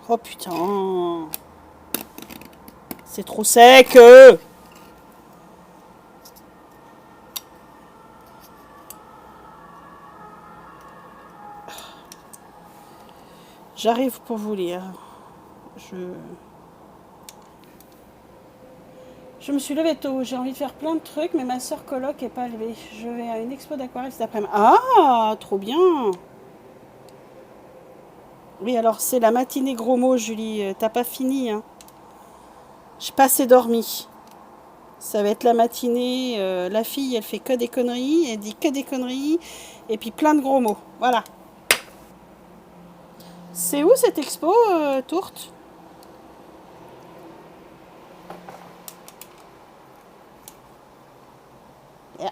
Oh putain. C'est trop sec. J'arrive pour vous lire. Je me suis levée tôt. J'ai envie de faire plein de trucs, mais ma soeur coloc est pas levée. Je vais à une expo d'aquarelle cet après-midi. Ah, trop bien. Oui, alors c'est la matinée gros mots, Julie. T'as pas fini, hein. J'ai pas assez dormi. Ça va être la matinée. La fille, elle fait que des conneries. Elle dit que des conneries. Et puis plein de gros mots. Voilà. C'est où cette expo, Tourte? Yeah.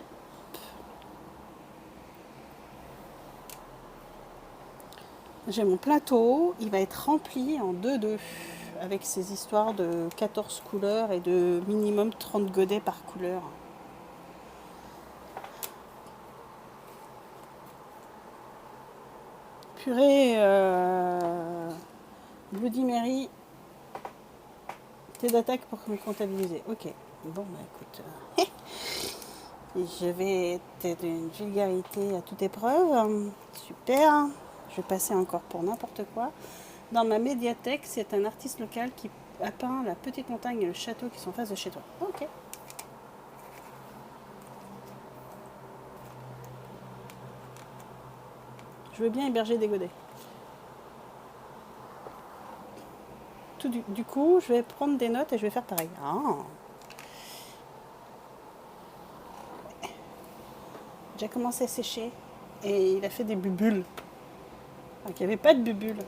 J'ai mon plateau. Il va être rempli en 2-2. Avec ces histoires de 14 couleurs et de minimum 30 godets par couleur. Purée, Bloody Mary, t'es d'attaque pour me comptabiliser. Ok, bon bah écoute, je vais être une vulgarité à toute épreuve. Super, je vais passer encore pour n'importe quoi. Dans ma médiathèque, c'est un artiste local qui a peint la petite montagne et le château qui sont en face de chez toi. Ok. Je veux bien héberger des godets. Du coup, je vais prendre des notes et je vais faire pareil. Ah. J'ai commencé à sécher et il a fait des bubules. Donc il n'y avait pas de bubules.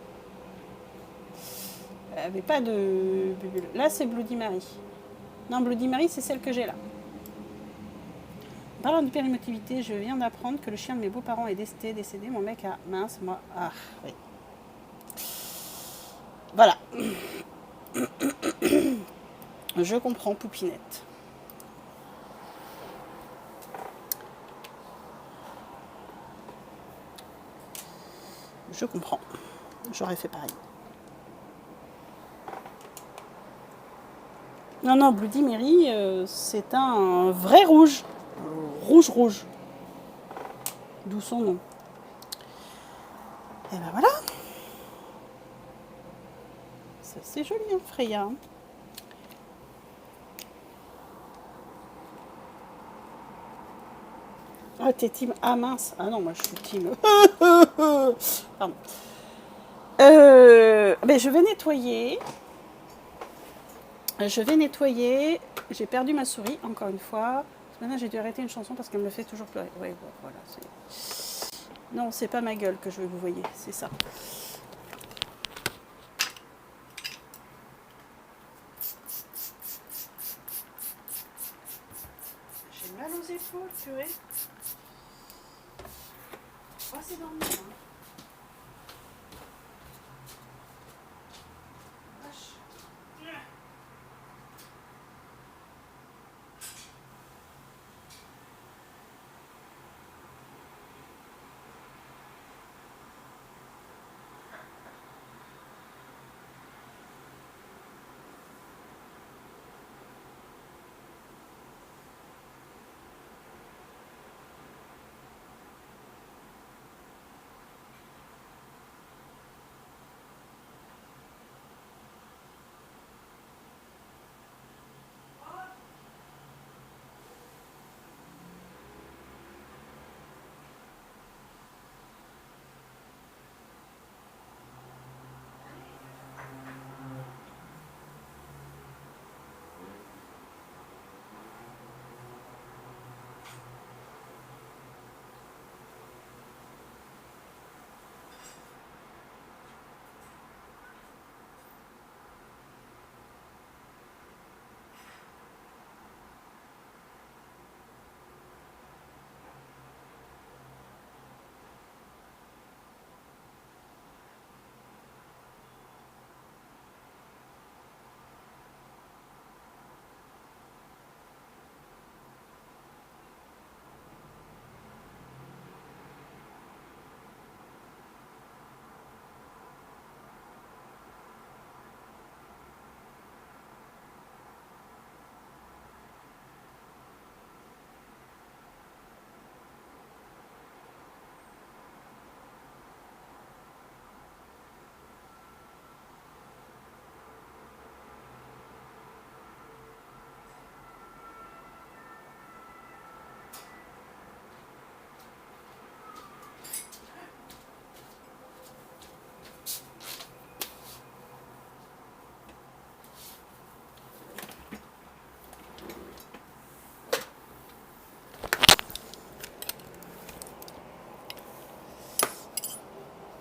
Il n'y avait pas de bubules. Là, c'est Bloody Mary. Non, Bloody Mary, c'est celle que j'ai là. Parlant d'hyperémotivité, je viens d'apprendre que le chien de mes beaux-parents est décédé. Mon mec a... Mince, moi... Ah, oui. Voilà. Je comprends, Poupinette. Je comprends. J'aurais fait pareil. Non, non, Bloody Mary, c'est un vrai rouge. Rouge. D'où son nom. Et ben voilà. C'est joli, hein, Freya. Ah, t'es team... Ah mince. Ah non, moi je suis team... Pardon. Ben, je vais nettoyer. J'ai perdu ma souris, encore une fois. Maintenant, j'ai dû arrêter une chanson parce qu'elle me fait toujours pleurer. Oui, voilà. Non, c'est pas ma gueule que je veux que vous voyez, c'est ça. J'ai mal aux épaules, purée. Oh, c'est dormi, hein. Vache.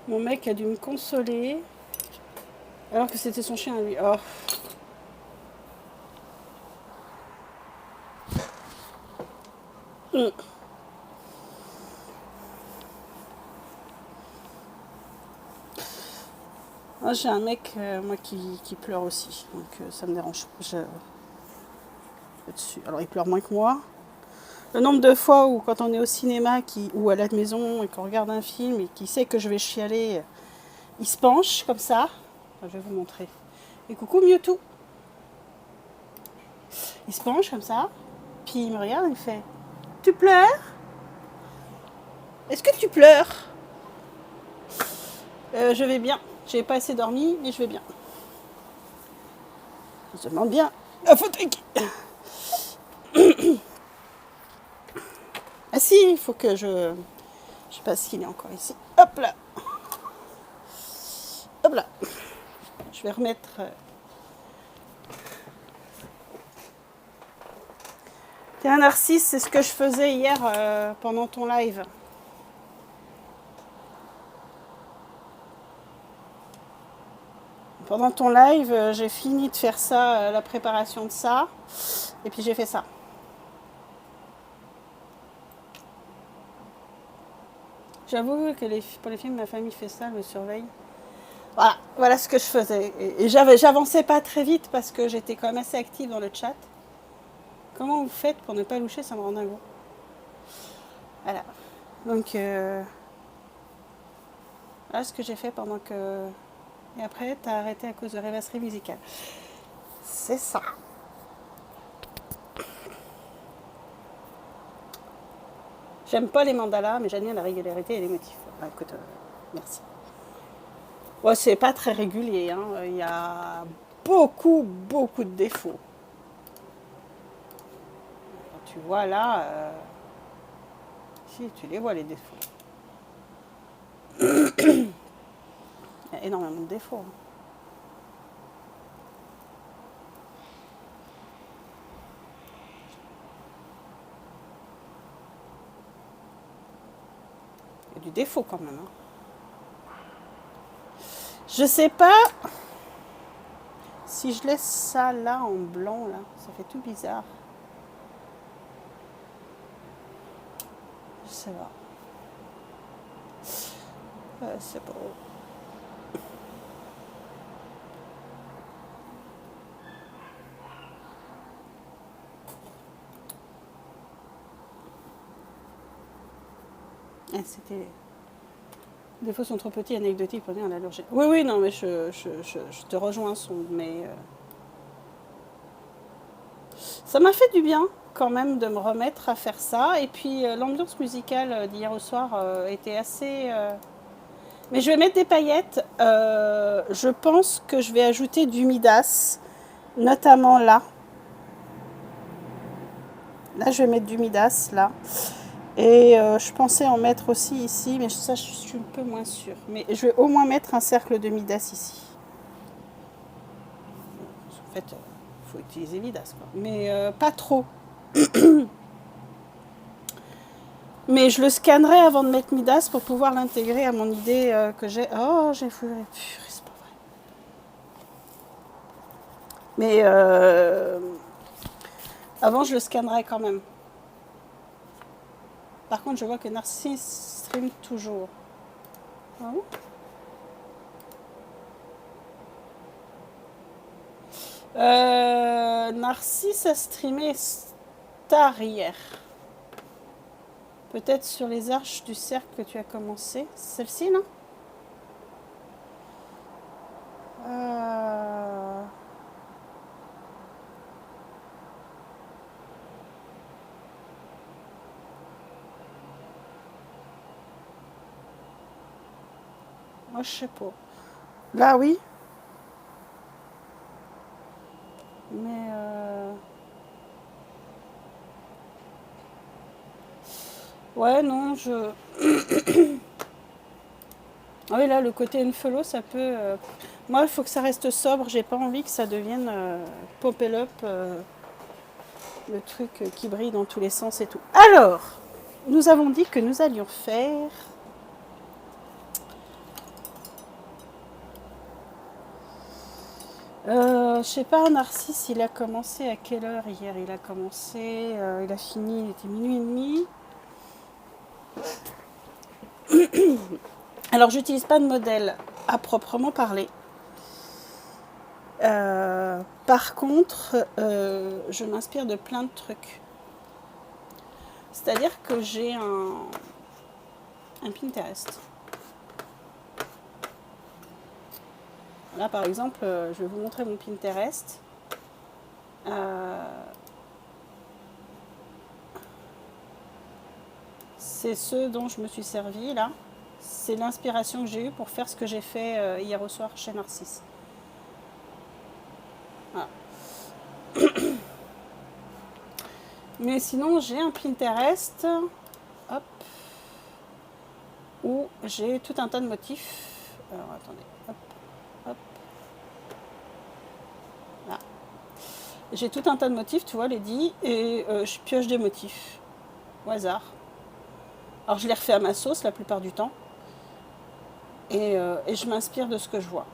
Mon mec a dû me consoler alors que c'était son chien à lui. Oh. Moi, j'ai un mec moi qui pleure aussi, donc ça me dérange. Dessus. Alors il pleure moins que moi. Le nombre de fois où quand on est au cinéma ou à la maison et qu'on regarde un film et qu'il sait que je vais chialer, il se penche comme ça. Enfin, je vais vous montrer. Et coucou Mewtwo. Il se penche comme ça, puis il me regarde et il fait « Tu pleures? Est-ce que tu pleures ?» Je vais bien. J'ai pas assez dormi, mais je vais bien. Je me demande bien. Ah, faut Ah si, il faut que je sais pas s'il est encore ici. Hop là. Hop là. Je vais remettre... Tiens, Narcisse, c'est ce que je faisais hier pendant ton live. Pendant ton live, j'ai fini de faire ça, la préparation de ça. Et puis j'ai fait ça. J'avoue que pour les films, ma famille fait ça, me surveille. Voilà ce que je faisais. Et j'avançais pas très vite parce que j'étais quand même assez active dans le chat. Comment vous faites pour ne pas loucher, ça me rend dingue. Voilà. Donc, voilà ce que j'ai fait pendant que... Et après, t'as arrêté à cause de rêvasserie musicale. C'est ça. J'aime pas les mandalas, mais j'aime bien la régularité et les motifs. Ah, écoute, merci. Ouais, c'est pas très régulier. Hein. Il y a beaucoup de défauts. Tu vois là, si tu les vois les défauts. Il y a énormément de défauts. Hein. Il y a du défaut quand même. Hein. Je sais pas si je laisse ça là en blanc là, ça fait tout bizarre. Je sais pas. C'est beau. C'était... Les défauts sont trop petits, anecdotiques pour dire à l'allure. Oui, non, mais je te rejoins, mais... Ça m'a fait du bien, quand même, de me remettre à faire ça. Et puis, l'ambiance musicale d'hier au soir était assez... Mais je vais mettre des paillettes. Je pense que je vais ajouter du Midas, notamment là. Là, je vais mettre du Midas, là. Et je pensais en mettre aussi ici, mais ça, je suis un peu moins sûre. Mais je vais au moins mettre un cercle de Midas ici. En fait, il faut utiliser Midas, quoi. Mais pas trop. Mais je le scannerai avant de mettre Midas pour pouvoir l'intégrer à mon idée que j'ai. Oh, j'ai fourré. C'est pas vrai. Mais avant, je le scannerai quand même. Par contre, je vois que Narcisse stream toujours. Ah bon ? Narcisse a streamé Star hier. Peut-être sur les arches du cercle que tu as commencé. Celle-ci, non ? Moi, je sais pas. Là, oui. Mais... Ouais, non, je... Ah oui, là, le côté unfollow, ça peut... Moi, il faut que ça reste sobre. J'ai pas envie que ça devienne pop it up, le truc qui brille dans tous les sens et tout. Alors, nous avons dit que nous allions faire... je sais pas, Narcisse, il a commencé à quelle heure hier ? Il a commencé... il a fini, il était minuit et demi. Alors, j'utilise pas de modèle à proprement parler. Par contre, je m'inspire de plein de trucs. C'est-à-dire que j'ai un Pinterest. Là, par exemple, je vais vous montrer mon Pinterest. C'est ce dont je me suis servi là. C'est l'inspiration que j'ai eue pour faire ce que j'ai fait hier au soir chez Narcisse. Voilà. Mais sinon, j'ai un Pinterest. Hop. où j'ai tout un tas de motifs. Alors attendez, hop, hop, là. J'ai tout un tas de motifs, tu vois, Lady, et je pioche des motifs au hasard. Alors je les refais à ma sauce la plupart du temps, et je m'inspire de ce que je vois.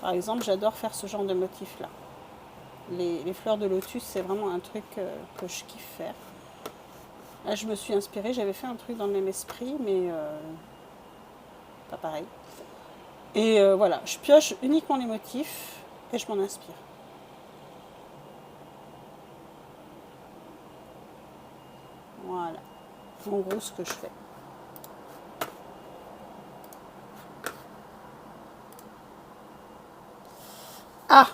Par exemple, j'adore faire ce genre de motifs-là. Les fleurs de lotus, c'est vraiment un truc que je kiffe faire. Là, je me suis inspirée, j'avais fait un truc dans le même esprit, mais pas pareil. Et voilà, je pioche uniquement les motifs et je m'en inspire. Voilà, en gros ce que je fais. Ah,